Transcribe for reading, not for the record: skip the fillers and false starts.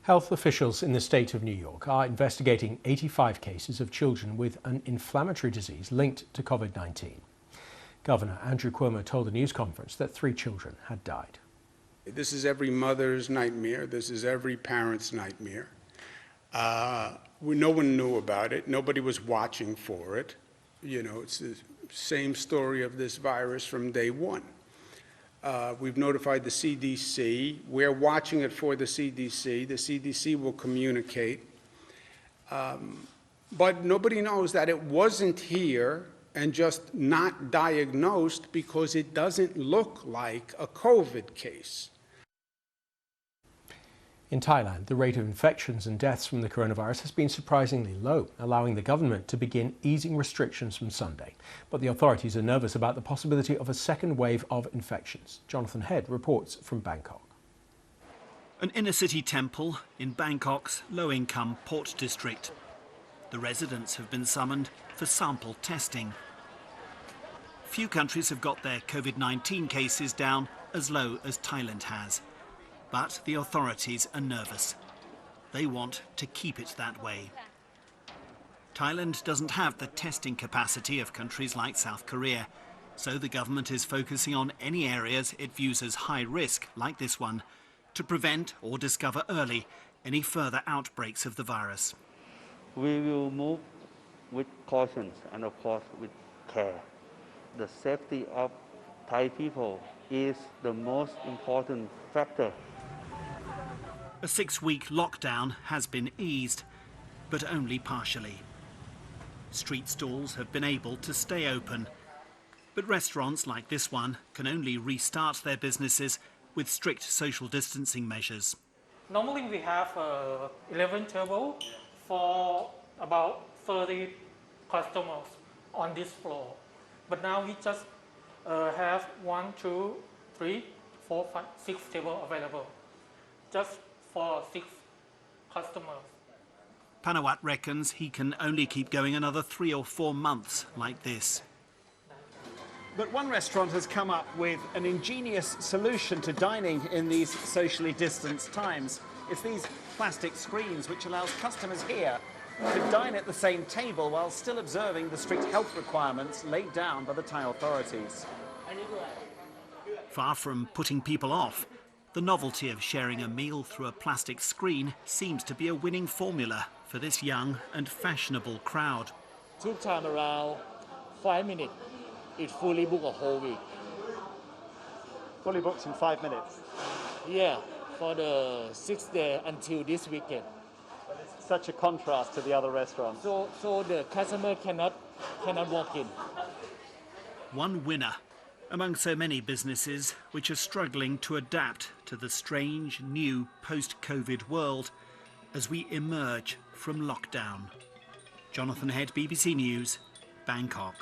Health officials in the state of New York are investigating 85 cases of children with an inflammatory disease linked to Covid-19. Governor Andrew Cuomo told a news conference that 3 children had died. This is every mother's nightmare. This is every parent's nightmare. No one knew about it. Nobody was watching for it. You know, it's the same story of this virus from day one. We've notified the CDC. We're watching it for the CDC. The CDC will communicate. But nobody knows that it wasn't here and just not diagnosed because it doesn't look like a COVID case. In Thailand, the rate of infections and deaths from the coronavirus has been surprisingly low, allowing the government to begin easing restrictions from Sunday. But the authorities are nervous about the possibility of a second wave of infections. Jonathan Head reports from Bangkok. An inner-city temple in Bangkok's low-income port district. The residents have been summoned for sample testing. Few countries have got their Covid-19 cases down as low as Thailand has. But the authorities are nervous. They want to keep it that way. Thailand doesn't have the testing capacity of countries like South Korea, so the government is focusing on any areas it views as high risk, like this one, to prevent or discover early any further outbreaks of the virus. We will move with caution and, of course, with care. The safety of Thai people is the most important factor. A 6-week lockdown has been eased, but only partially. Street stalls have been able to stay open, but restaurants like this one can only restart their businesses with strict social distancing measures. Normally we have 11 tables for about 30 customers on this floor, but now we just have 1, 2, 3, 4, 5, 6 tables available, just for 6 customers. Panawat reckons he can only keep going another 3 or 4 months like this. But one restaurant has come up with an ingenious solution to dining in these socially distanced times. It's these plastic screens which allows customers here to dine at the same table while still observing the strict health requirements laid down by the Thai authorities. Far from putting people off, the novelty of sharing a meal through a plastic screen seems to be a winning formula for this young and fashionable crowd. Took time around 5 minutes. It fully booked a whole week. Fully booked in 5 minutes? Yeah, for the 6th day until this weekend. It's such a contrast to the other restaurants. So the customer cannot walk in. One winner among so many businesses which are struggling to adapt to the strange new post-Covid world as we emerge from lockdown. Jonathan Head, BBC News, Bangkok.